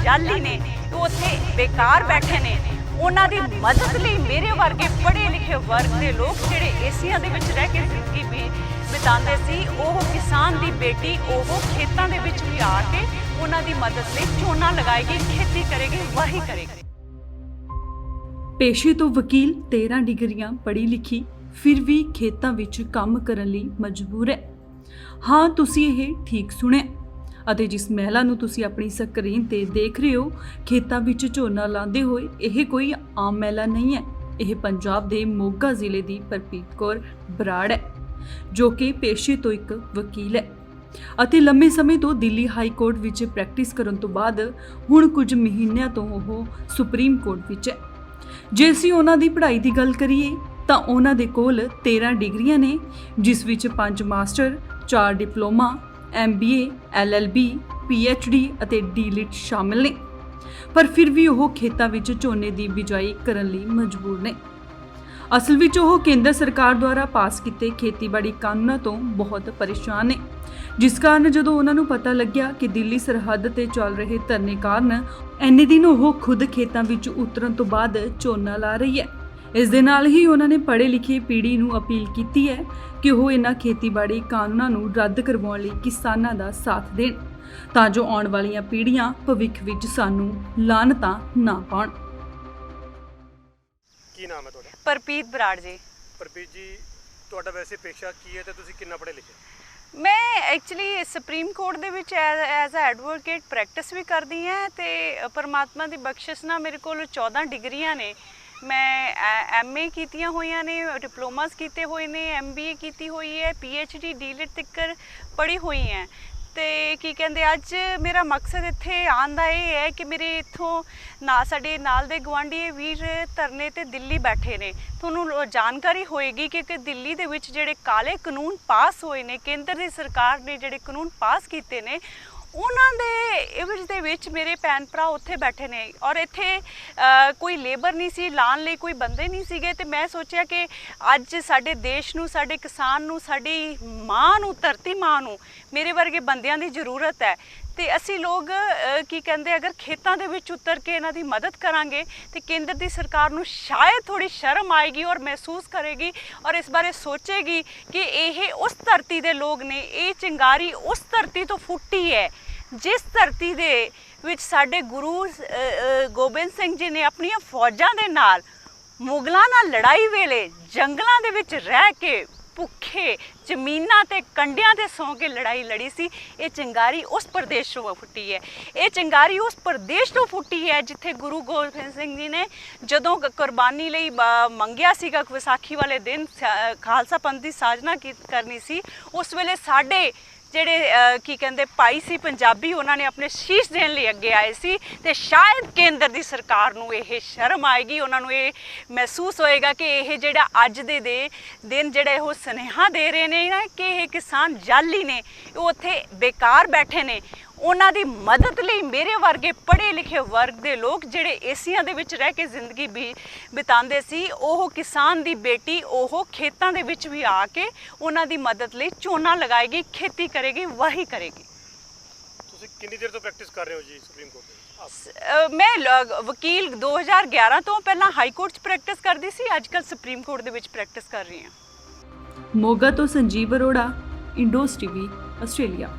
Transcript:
जाली ने उत्थे बेकार बैठे ने उन्हां दी मदद लई मेरे वर्गे पढ़े लिखे वर्ग के लोग जिहड़े एसियां दे विच रह के जिंदगी भी बितांदे सी ओह किसान दी बेटी ओह खेतां दे विच भी आके उन्हां दी मदद लई झोना लगाएगी, खेती करेगी, वाही करेगी। पेशे तो वकील 13 डिग्रियां पढ़ी लिखी फिर भी खेतां विच काम करन लई मजबूर है। हाँ, तुसीं ਇਹ ठीक सुणिਆ ਅਤੇ जिस महिला ਨੂੰ ਤੁਸੀਂ ਆਪਣੀ ਸਕਰੀਨ ਤੇ ਦੇਖ ਰਹੇ ਹੋ ਖੇਤਾਂ ਵਿੱਚ ਝੋਨਾ ਲਾਉਂਦੇ ਹੋਏ ਇਹ ਕੋਈ ਆਮ महिला नहीं है। ਇਹ ਪੰਜਾਬ ਦੇ ਮੋਗਾ ਜ਼ਿਲ੍ਹੇ ਦੀ ਪ੍ਰਪੀਤ ਕੌਰ ਬਰਾੜ ਹੈ ਜੋ ਕਿ ਪੇਸ਼ੇ ਤੋਂ ਇੱਕ ਵਕੀਲ ਹੈ ਅਤੇ ਲੰਮੇ ਸਮੇਂ ਤੋਂ ਦਿੱਲੀ ਹਾਈ ਕੋਰਟ ਵਿੱਚ ਪ੍ਰੈਕਟਿਸ ਕਰਨ ਤੋਂ ਬਾਅਦ ਹੁਣ ਕੁਝ ਮਹੀਨਿਆਂ ਤੋਂ ਉਹ ਸੁਪਰੀਮ ਕੋਰਟ ਵਿੱਚ ਹੈ। ਜੇ ਅਸੀਂ ਉਹਨਾਂ ਦੀ ਪੜ੍ਹਾਈ ਦੀ ਗੱਲ ਕਰੀਏ ਤਾਂ ਉਹਨਾਂ ਦੇ ਕੋਲ 13 ਡਿਗਰੀਆਂ ਨੇ ਜਿਸ ਵਿੱਚ 5 master 4 diploma MBA LLB PhD ਅਤੇ ਡੀਲਿਟ ਸ਼ਾਮਿਲ ਨੇ ਪਰ ਫਿਰ ਵੀ ਉਹ ਖੇਤਾਂ ਵਿੱਚ ਝੋਨੇ ਦੀ ਬਿਜਾਈ ਕਰਨ ਲਈ ਮਜਬੂਰ ਨੇ। ਅਸਲ ਵਿੱਚ ਉਹ ਕੇਂਦਰ ਸਰਕਾਰ ਦੁਆਰਾ ਪਾਸ ਕੀਤੇ ਖੇਤੀਬਾੜੀ ਕਾਨੂੰਨਾਂ ਤੋਂ ਬਹੁਤ ਪਰੇਸ਼ਾਨ ਨੇ ਜਿਸ ਕਾਰਨ ਜਦੋਂ ਉਹਨਾਂ ਨੂੰ ਪਤਾ ਲੱਗਿਆ ਕਿ ਦਿੱਲੀ ਸਰਹੱਦ ਤੇ ਚੱਲ ਰਹੇ ਧਰਨੇ ਕਾਰਨ ਇੰਨੇ ਦਿਨ ਉਹ ਖੁਦ ਖੇਤਾਂ ਵਿੱਚ ਉਤਰਨ ਤੋਂ ਬਾਅਦ ਝੋਨਾ ਲਾ ਰਹੀ ਹੈ। ਇਸ ਦੇ ਨਾਲ ਹੀ ਉਹਨਾਂ ਨੇ ਪੜ੍ਹੇ ਲਿਖੇ ਪੀੜ੍ਹੀ ਨੂੰ ਅਪੀਲ ਕੀਤੀ ਹੈ ਕਿ ਉਹ ਇਹਨਾਂ ਖੇਤੀਬਾੜੀ ਕਾਨੂੰਨਾਂ ਨੂੰ ਰੱਦ ਕਰਵਾਉਣ ਲਈ ਕਿਸਾਨਾਂ ਦਾ ਸਾਥ ਦੇਣ ਤਾਂ ਜੋ ਆਉਣ ਵਾਲੀਆਂ ਪੀੜ੍ਹੀਆਂ ਭਵਿੱਖ ਵਿੱਚ ਸਾਨੂੰ ਲਾਹਨਤਾਂ ਨਾ ਪਾਉਣ। ਕੀ ਨਾਮ ਹੈ ਤੁਹਾਡਾ? ਪ੍ਰਪੀਤ ਬਰਾੜ ਜੀ। ਪ੍ਰਪੀਤ ਜੀ, ਤੁਹਾਡਾ ਵੈਸੇ ਪੇਸ਼ਾ ਕੀ ਹੈ ਤੇ ਤੁਸੀਂ ਕਿੰਨਾ ਪੜ੍ਹੇ ਲਿਖੇ? ਮੈਂ ਐਕਚੁਅਲੀ ਸੁਪਰੀਮ ਕੋਰਟ ਦੇ ਵਿੱਚ ਐਜ਼ ਅ ਐਡਵੋਕੇਟ ਪ੍ਰੈਕਟਿਸ ਵੀ ਕਰਦੀ ਹਾਂ ਤੇ ਪਰਮਾਤਮਾ ਦੀ ਬਖਸ਼ਿਸ਼ ਨਾਲ ਮੇਰੇ ਕੋਲ 14 ਡਿਗਰੀਆਂ ਨੇ। ਮੈਂ MA ਕੀਤੀਆਂ ਹੋਈਆਂ ਨੇ, ਡਿਪਲੋਮਾਸ ਕੀਤੇ ਹੋਏ ਨੇ, MBA ਕੀਤੀ ਹੋਈ ਹੈ, PhD ਡੀਲਿਟ ਤੱਕ ਪੜ੍ਹੀ ਹੋਈ ਹੈ। ਤੇ ਕੀ ਕਹਿੰਦੇ ਅੱਜ ਮੇਰਾ ਮਕਸਦ ਇੱਥੇ ਆਉਣ ਦਾ ਇਹ ਹੈ ਕਿ ਮੇਰੇ ਇੱਥੋਂ ਸਾਡੇ ਨਾਲ ਦੇ ਗੁਆਂਢੀ ਵੀਰ ਧਰਨੇ ਤੇ ਦਿੱਲੀ ਬੈਠੇ ਨੇ। ਤੁਹਾਨੂੰ ਜਾਣਕਾਰੀ ਹੋਏਗੀ ਕਿ ਦਿੱਲੀ ਦੇ ਵਿੱਚ ਜਿਹੜੇ ਕਾਲੇ ਕਾਨੂੰਨ ਪਾਸ ਹੋਏ ਨੇ, ਕੇਂਦਰ ਦੀ ਸਰਕਾਰ ਨੇ ਜਿਹੜੇ ਕਾਨੂੰਨ ਪਾਸ ਕੀਤੇ ਨੇ ਉਹਨਾਂ ਦੇ ਵਿੱਚ ਮੇਰੇ ਭੈਣ ਭਰਾ ਉੱਥੇ ਬੈਠੇ ਨੇ ਔਰ ਇੱਥੇ ਕੋਈ ਲੇਬਰ ਨਹੀਂ ਸੀ, ਲਾਉਣ ਲਈ ਕੋਈ ਬੰਦੇ ਨਹੀਂ ਸੀਗੇ। ਤੇ ਮੈਂ ਸੋਚਿਆ ਕਿ ਅੱਜ ਸਾਡੇ ਦੇਸ਼ ਨੂੰ, ਸਾਡੇ ਕਿਸਾਨ ਨੂੰ, ਸਾਡੀ ਮਾਂ ਨੂੰ, ਧਰਤੀ ਮਾਂ ਨੂੰ ਮੇਰੇ ਵਰਗੇ ਬੰਦਿਆਂ ਦੀ ਜ਼ਰੂਰਤ ਹੈ। ਤੇ ਅਸੀਂ ਲੋਕ ਕੀ ਕਹਿੰਦੇ ਅਗਰ ਖੇਤਾਂ ਦੇ ਵਿੱਚ ਉਤਰ ਕੇ ਇਹਨਾਂ ਦੀ ਮਦਦ ਕਰਾਂਗੇ ਤੇ ਕੇਂਦਰ ਦੀ ਸਰਕਾਰ ਨੂੰ ਸ਼ਾਇਦ ਥੋੜੀ ਸ਼ਰਮ ਆਏਗੀ ਔਰ ਮਹਿਸੂਸ ਕਰੇਗੀ ਔਰ ਇਸ ਬਾਰੇ ਸੋਚੇਗੀ ਕਿ ਇਹ ਉਸ ਧਰਤੀ ਦੇ ਲੋਕ ਨੇ, ਇਹ ਚਿੰਗਾਰੀ ਉਸ ਧਰਤੀ ਤੋਂ ਫੁੱਟੀ ਹੈ ਜਿਸ ਧਰਤੀ ਦੇ ਵਿੱਚ ਸਾਡੇ ਗੁਰੂ ਗੋਬਿੰਦ ਸਿੰਘ ਜੀ ਨੇ ਆਪਣੀਆਂ ਫੌਜਾਂ ਦੇ ਨਾਲ ਮੁਗਲਾਂ ਨਾਲ ਲੜਾਈ ਵੇਲੇ ਜੰਗਲਾਂ ਦੇ ਵਿੱਚ ਰਹਿ ਕੇ ਭੁੱਖੇ ਜ਼ਮੀਨਾਂ ਤੇ ਕੰਡਿਆਂ ਤੇ ਸੌਂ ਕੇ ਲੜਾਈ ਲੜੀ ਸੀ। ਇਹ ਚਿੰਗਾਰੀ ਉਸ ਪ੍ਰਦੇਸ਼ ਤੋਂ ਫੁੱਟੀ ਹੈ। ਇਹ ਚਿੰਗਾਰੀ ਉਸ ਪ੍ਰਦੇਸ਼ ਤੋਂ ਫੁੱਟੀ ਹੈ ਜਿੱਥੇ ਗੁਰੂ ਗੋਬਿੰਦ ਸਿੰਘ ਜੀ ਨੇ ਜਦੋਂ ਕੁਰਬਾਨੀ ਲਈ ਮੰਗਿਆ ਸੀਗਾ ਵਿਸਾਖੀ ਵਾਲੇ ਦਿਨ ਖਾਲਸਾ ਪੰਥ ਦੀ ਸਾਜਨਾ ਕਰਨੀ ਸੀ। ਉਸ ਵੇਲੇ ਸਾਡੇ ਜਿਹੜੇ ਕੀ ਕਹਿੰਦੇ ਭਾਈ ਸੀ ਪੰਜਾਬੀ ਉਹਨਾਂ ਨੇ ਆਪਣੇ ਸ਼ੀਸ਼ ਦੇਣ ਲਈ ਅੱਗੇ ਆਏ ਸੀ ਤੇ ਸ਼ਾਇਦ ਕੇਂਦਰ ਦੀ ਸਰਕਾਰ ਨੂੰ ਇਹ ਸ਼ਰਮ ਆਏਗੀ, ਉਹਨਾਂ ਨੂੰ ਇਹ ਮਹਿਸੂਸ ਹੋਏਗਾ ਕਿ ਇਹ ਜਿਹੜਾ ਅੱਜ ਦੇ ਦਿਨ ਜਿਹੜਾ ਉਹ ਸੁਨੇਹਾ ਦੇ ਰਹੇ ਨੇ ਨਾ ਕਿ ਇਹ ਕਿਸਾਨ ਜਾਲੀ ਨੇ, ਉਹ ਉੱਥੇ ਬੇਕਾਰ ਬੈਠੇ ਨੇ। ਉਹਨਾਂ ਦੀ ਮਦਦ ਲਈ ਮੇਰੇ ਵਰਗੇ ਪੜ੍ਹੇ ਲਿਖੇ ਵਰਗ ਦੇ ਲੋਕ ਜਿਹੜੇ ਏਸੀਆਂ ਦੇ ਵਿੱਚ ਰਹਿ ਕੇ ਜ਼ਿੰਦਗੀ ਬਿਤਾਉਂਦੇ ਸੀ ਉਹ ਕਿਸਾਨ ਦੀ ਬੇਟੀ ਉਹ ਖੇਤਾਂ ਦੇ ਵਿੱਚ ਵੀ ਆ ਕੇ ਉਹਨਾਂ ਦੀ ਮਦਦ ਲਈ ਝੋਨਾ ਲਗਾਏਗੀ, ਖੇਤੀ ਕਰੇਗੀ, ਵਾਹੀ ਕਰੇਗੀ। ਤੁਸੀਂ ਕਿੰਨੀ ਦੇਰ ਤੋਂ ਪ੍ਰੈਕਟਿਸ ਕਰ ਰਹੇ ਹੋ ਜੀ ਸੁਪਰੀਮ ਕੋਰਟ ਦੇ? ਮੈਂ ਵਕੀਲ 2011 ਤੋਂ ਪਹਿਲਾਂ ਹਾਈ ਕੋਰਟ 'ਚ ਪ੍ਰੈਕਟਿਸ ਕਰਦੀ ਸੀ, ਅੱਜ ਕੱਲ੍ਹ ਸੁਪਰੀਮ ਕੋਰਟ ਦੇ ਵਿੱਚ ਪ੍ਰੈਕਟਿਸ ਕਰ ਰਹੀ ਹਾਂ। ਮੋਗਾ ਤੋਂ ਸੰਜੀਵ ਅਰੋੜਾ, ਇੰਡੋਸ TV, ਆਸਟ੍ਰੇਲੀਆ।